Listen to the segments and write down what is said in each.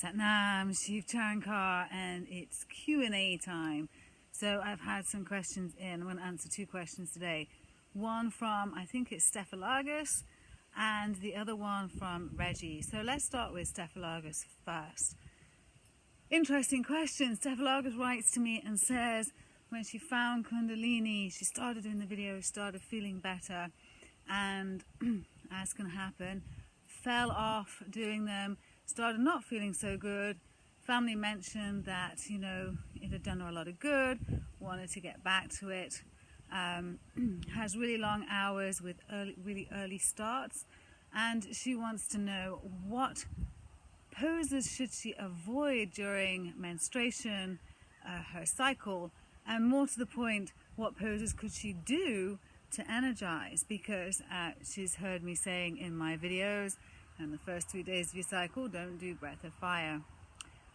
Satnam, Shiv, and it's Q&A time. So I've had some questions in. I'm going to answer two questions today. One from, I think it's Stephalagus, and the other one from Regi. So let's start with Stephalagus first. Interesting question. Stephalagus writes to me and says when she found Kundalini, she started doing the videos, started feeling better, and as can happen, fell off doing them, started not feeling so good. Family mentioned that, it had done her a lot of good, wanted to get back to it, has really long hours with really early starts, and she wants to know what poses should she avoid during menstruation, her cycle, and more to the point, what poses could she do to energize, because she's heard me saying in my videos, and the first 3 days of your cycle, don't do breath of fire.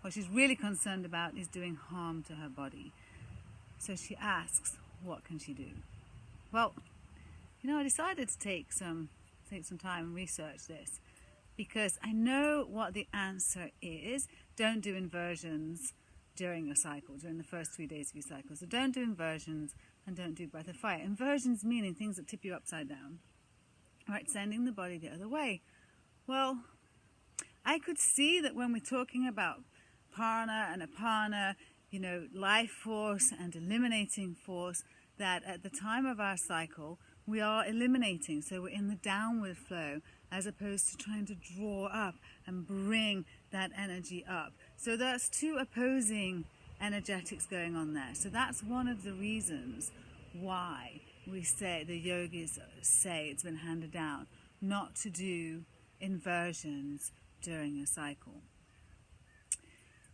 What she's really concerned about is doing harm to her body. So she asks, what can she do? Well, I decided to take some time and research this, because I know what the answer is. Don't do inversions during your cycle, during the first 3 days of your cycle. So don't do inversions and don't do breath of fire. Inversions meaning things that tip you upside down, right? Sending the body the other way. Well, I could see that when we're talking about prana and apana, life force and eliminating force, that at the time of our cycle, we are eliminating. So we're in the downward flow as opposed to trying to draw up and bring that energy up. So that's two opposing energetics going on there. So that's one of the reasons why we say, the yogis say, it's been handed down, not to do inversions during a cycle.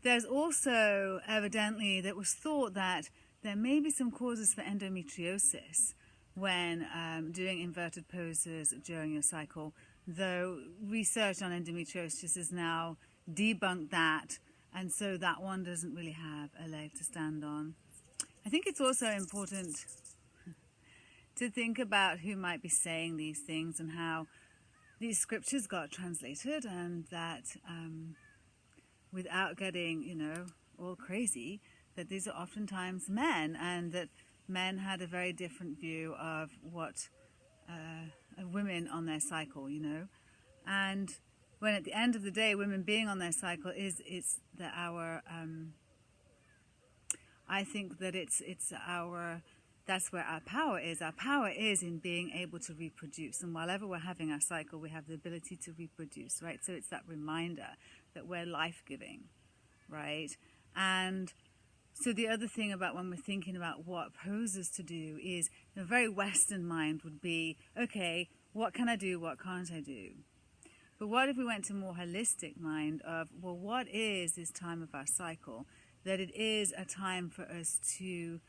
There's also evidently that was thought that there may be some causes for endometriosis when doing inverted poses during your cycle, though research on endometriosis has now debunked that, and so that one doesn't really have a leg to stand on. I think it's also important to think about who might be saying these things and how these scriptures got translated, and that without getting, all crazy, that these are oftentimes men, and that men had a very different view of what women on their cycle, and when at the end of the day, women being on their cycle it's that our, I think that it's our, that's where our power is. Our power is in being able to reproduce. And whenever we're having our cycle, we have the ability to reproduce, right? So it's that reminder that we're life-giving, right? And so the other thing about when we're thinking about what poses to do is, a very Western mind would be, okay, what can I do? What can't I do? But what if we went to more holistic mind of, well, what is this time of our cycle? That it is a time for us to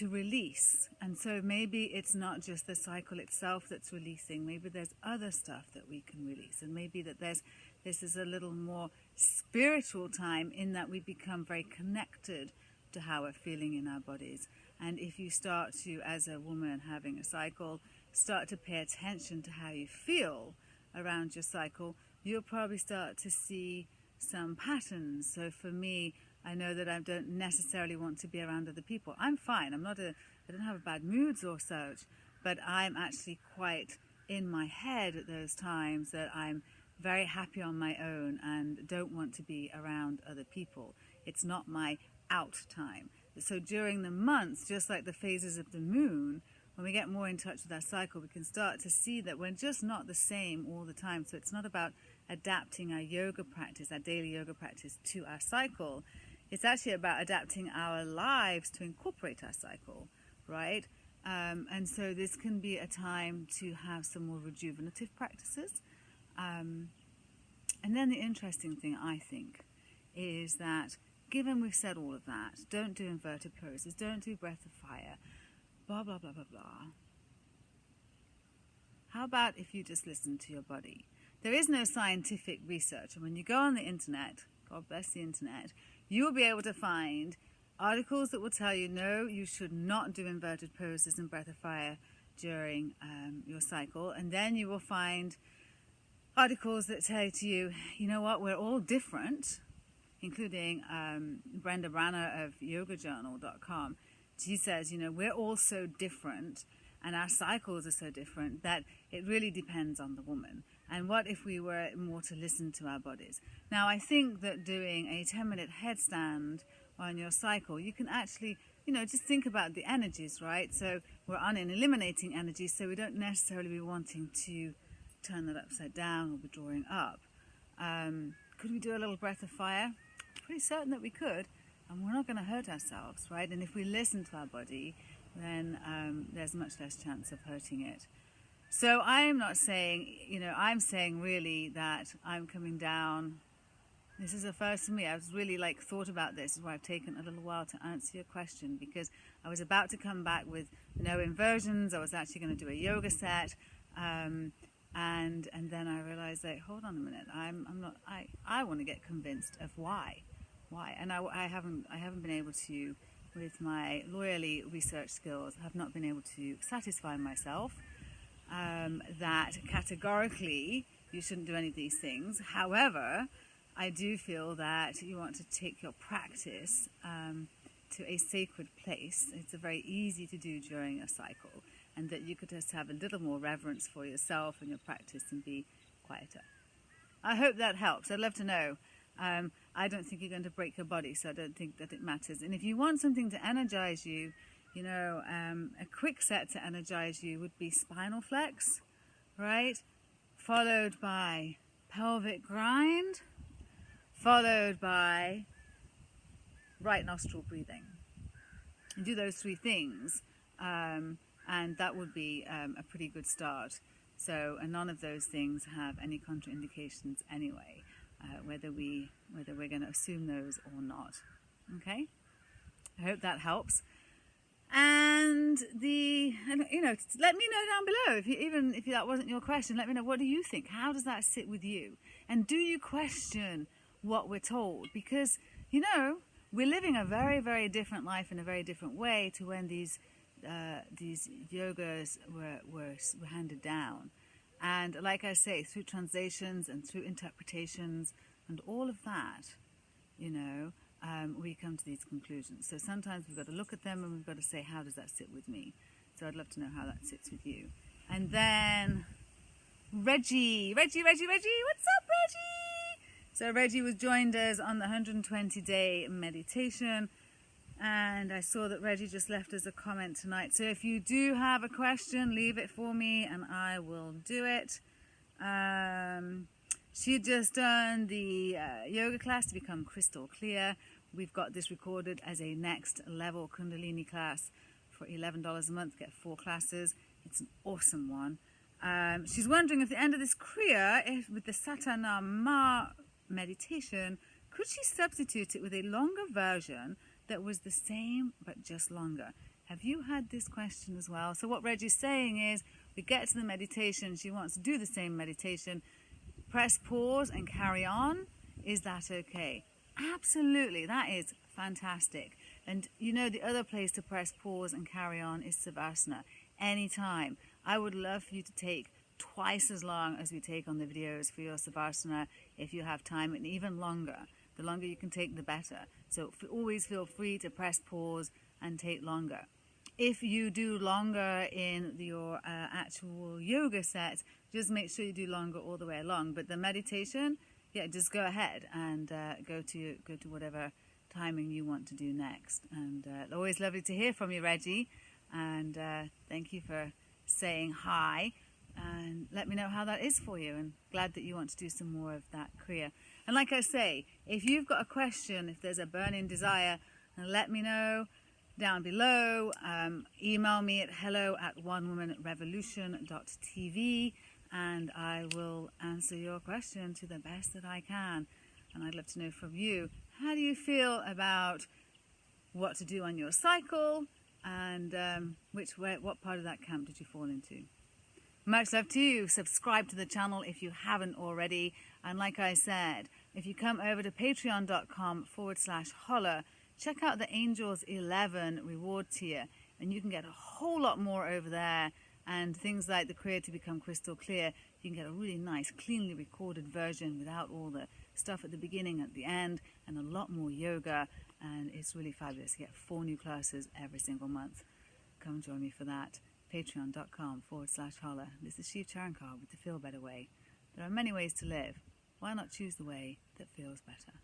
release. And so maybe it's not just the cycle itself that's releasing. Maybe there's other stuff that we can release. And maybe that this is a little more spiritual time, in that we become very connected to how we're feeling in our bodies. And if you start to, as a woman having a cycle, start to pay attention to how you feel around your cycle, you'll probably start to see some patterns. So for me, I know that I don't necessarily want to be around other people. I'm fine. I don't have bad moods or such, but I'm actually quite in my head at those times that I'm very happy on my own and don't want to be around other people. It's not my out time. So during the months, just like the phases of the moon, when we get more in touch with our cycle, we can start to see that we're just not the same all the time. So it's not about adapting our yoga practice, our daily yoga practice, to our cycle. It's actually about adapting our lives to incorporate our cycle, right? And so this can be a time to have some more rejuvenative practices. And then the interesting thing, I think, is that given we've said all of that, don't do inverted poses, don't do breath of fire, blah, blah, blah, blah, blah. How about if you just listen to your body? There is no scientific research. And when you go on the internet, God bless the internet, you will be able to find articles that will tell you, no, you should not do inverted poses and breath of fire during your cycle. And then you will find articles that say to you, you know what, we're all different, including Brenda Branner of yogajournal.com. She says, you know, we're all so different and our cycles are so different that it really depends on the woman. And what if we were more to listen to our bodies? Now, I think that doing a 10-minute headstand on your cycle, you can actually, you know, just think about the energies, right? So we're on an eliminating energy, so we don't necessarily be wanting to turn that upside down or be drawing up. Could we do a little breath of fire? Pretty certain that we could, and we're not going to hurt ourselves, right? And if we listen to our body, then there's much less chance of hurting it. So I'm not saying, you know, I'm saying really that I'm coming down. This is a first for me. I was really thought about this. This is why I've taken a little while to answer your question, because I was about to come back with no inversions. I was actually going to do a yoga set. And then I realized that, hold on a minute, I want to get convinced of why, and I haven't been able to, with my lawyerly research skills, have not been able to satisfy myself that categorically you shouldn't do any of these things. However, I do feel that you want to take your practice to a sacred place. It's very easy to do during a cycle, and that you could just have a little more reverence for yourself and your practice and be quieter. I hope that helps. I'd love to know. I don't think you're going to break your body, so I don't think that it matters. And if you want something to energize you, you know, a quick set to energize you would be spinal flex, right? Followed by pelvic grind, followed by right nostril breathing. And do those three things. And that would be a pretty good start. So, and none of those things have any contraindications anyway, whether we're going to assume those or not. Okay, I hope that helps. And you know, let me know down below even if that wasn't your question. Let me know, what do you think? How does that sit with you? And do you question what we're told? Because, you know, we're living a very, very different life in a very different way to when these yogas were handed down. And like I say, through translations and through interpretations and all of that, you know, we come to these conclusions. So sometimes we've got to look at them and we've got to say, how does that sit with me? So I'd love to know how that sits with you. And then Regi, what's up, Regi? So Regi was joined us on the 120-day meditation. And I saw that Regi just left us a comment tonight. So if you do have a question, leave it for me and I will do it. She had just done the yoga class to become crystal clear. We've got this recorded as a next level Kundalini class for $11 a month. Get 4 classes. It's an awesome one. She's wondering if at the end of this Kriya, with the Satanama meditation, could she substitute it with a longer version that was the same but just longer? Have you had this question as well? So what Regi's saying is, we get to the meditation, she wants to do the same meditation, press pause and carry on. Is that okay? Absolutely, that is fantastic. And you know, the other place to press pause and carry on is Savasana. Anytime. I would love for you to take twice as long as we take on the videos for your Savasana if you have time, and even longer. The longer you can take, the better. So always feel free to press pause and take longer. If you do longer in your actual yoga set, just make sure you do longer all the way along. But the meditation, yeah, just go ahead and go to whatever timing you want to do next. And always lovely to hear from you, Regi. And thank you for saying hi. And let me know how that is for you. And glad that you want to do some more of that Kriya. And like I say, if you've got a question, if there's a burning desire, let me know down below. Email me at hello@onewomanrevolution.tv and I will answer your question to the best that I can. And I'd love to know from you, how do you feel about what to do on your cycle, and what part of that camp did you fall into? Much love to you. Subscribe to the channel if you haven't already. And like I said, if you come over to patreon.com/holler, check out the Angels 11 reward tier. And you can get a whole lot more over there And things like the Kriya to become crystal clear, you can get a really nice, cleanly recorded version without all the stuff at the beginning, at the end, and a lot more yoga. And it's really fabulous. You get 4 new classes every single month. Come join me for that. Patreon.com/holla. This is Shiv with the Feel Better Way. There are many ways to live. Why not choose the way that feels better?